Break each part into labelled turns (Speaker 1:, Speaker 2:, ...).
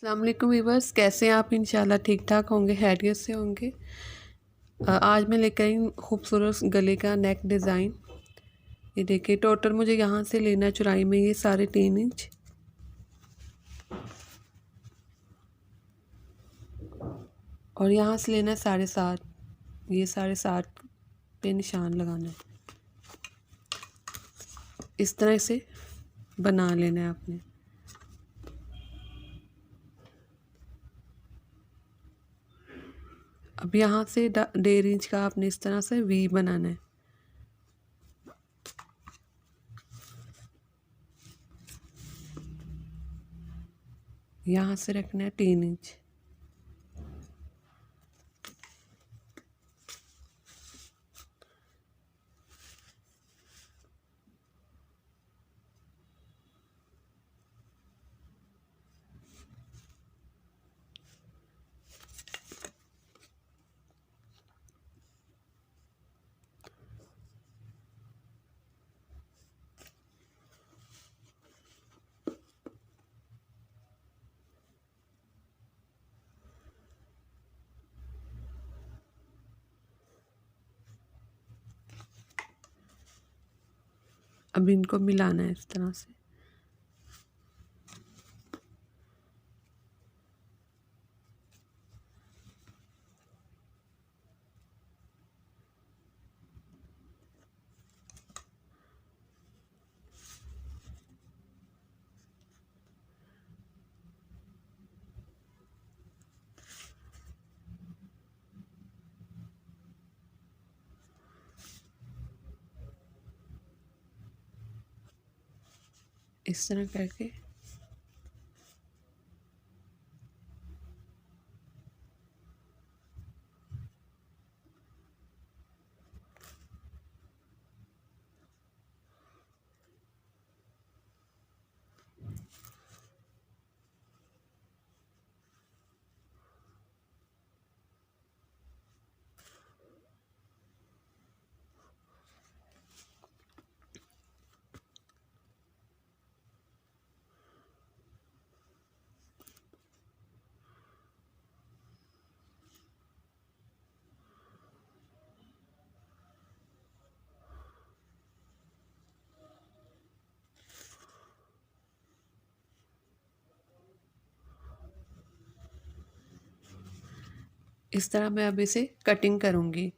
Speaker 1: अस्सलाम वालेकुम वीवर्स, कैसे हैं आप? इंशाल्लाह ठीक ठाक होंगे, खैरियत से होंगे। आज मैं लेकर आई खूबसूरत गले का नेक डिज़ाइन। ये देखिए, टोटल मुझे यहाँ से लेना है चौड़ाई में ये 3.5 इंच और यहाँ से लेना है 7.5। ये 7.5 पे निशान लगाना है। इस तरह से बना लेना है आपने। अब यहाँ से 1.5 इंच का आपने इस तरह से वी बनाना है। यहाँ से रखना है 3 इंच। अब इनको मिलाना है इस तरह से। इस तरह करके इस तरह मैं अब इसे कटिंग करूँगी।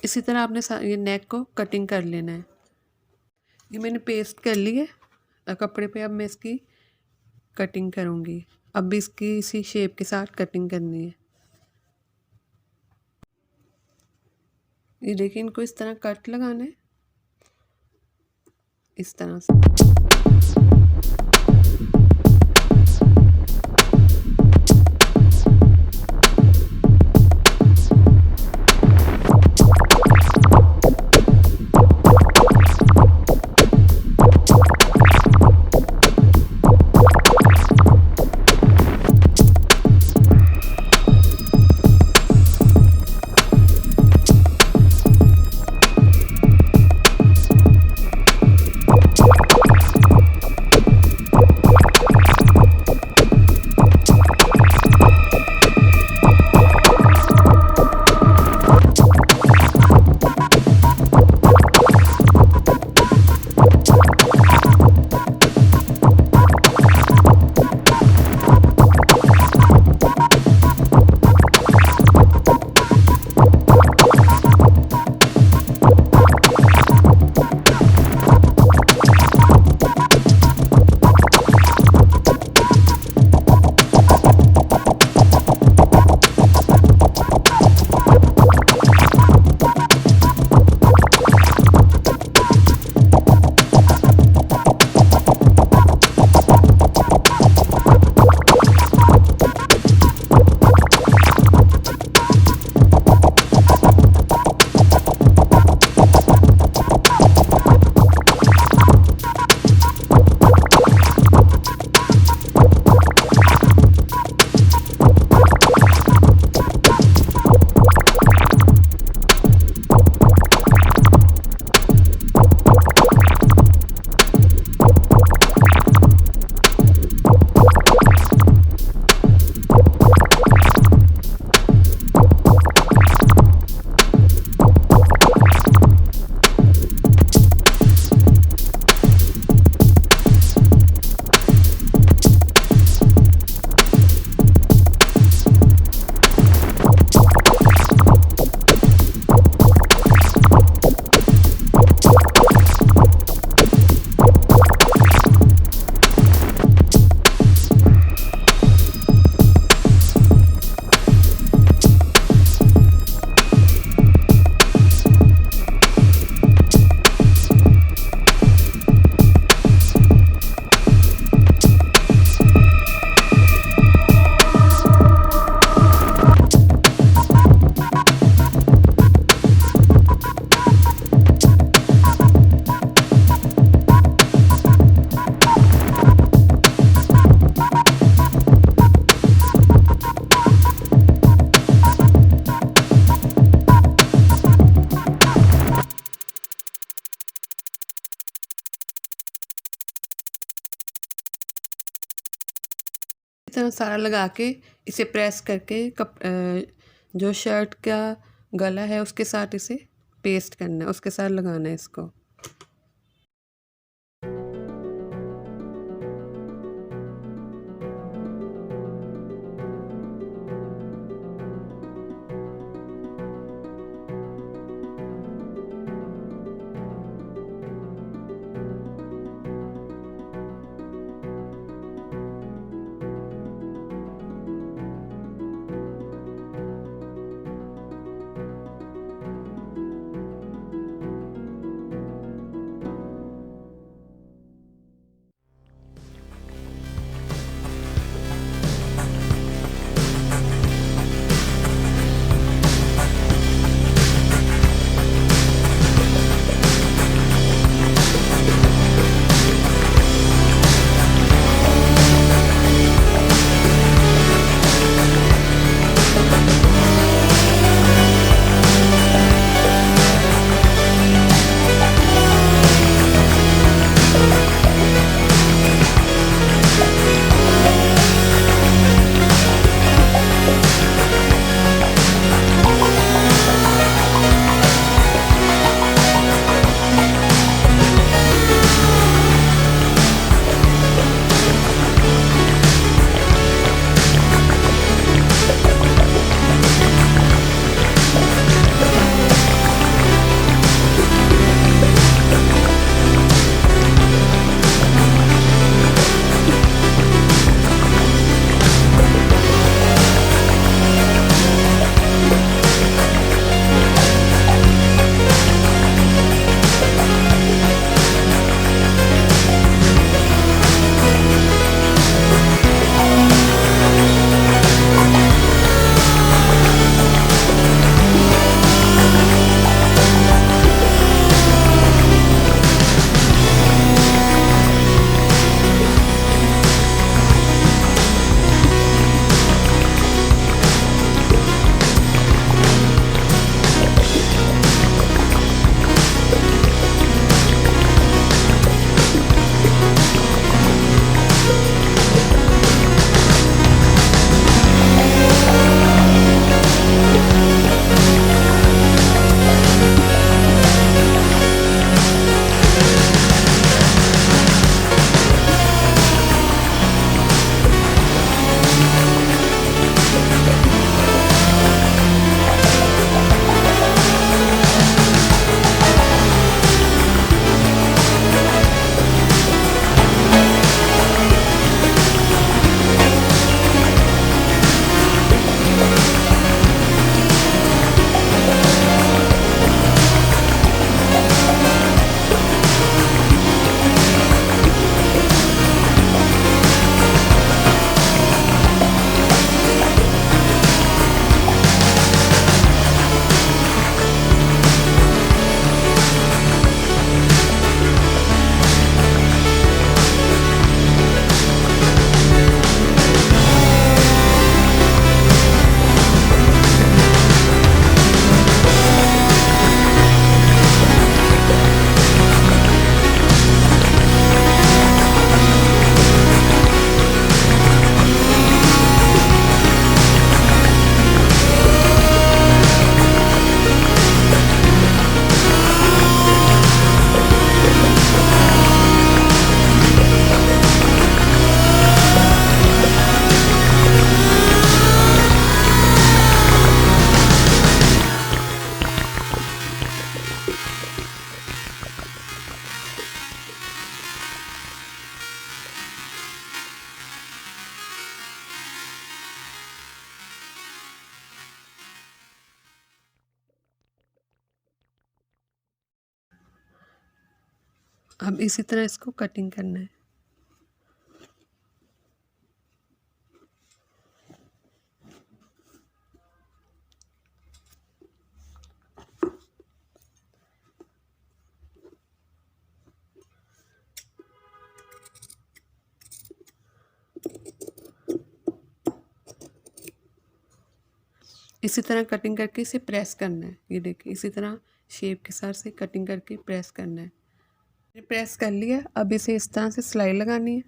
Speaker 1: इसी तरह आपने ये नेक को कटिंग कर लेना है। ये मैंने पेस्ट कर ली है कपड़े पे। अब मैं इसकी कटिंग करूँगी। अब भी इसकी इसी शेप के साथ कटिंग करनी है। ये देखिए, इनको इस तरह कट लगाना है, इस तरह से। सारा लगा के इसे प्रेस करके जो शर्ट का गला है उसके साथ इसे पेस्ट करना है, उसके साथ लगाना है इसको। अब इसी तरह इसको कटिंग करना है। इसी तरह कटिंग करके इसे प्रेस करना है। ये देखिए इसी तरह शेप के साथ से कटिंग करके प्रेस करना है। प्रेस कर लिया। अब इसे इस तरह से सिलाई लगानी है।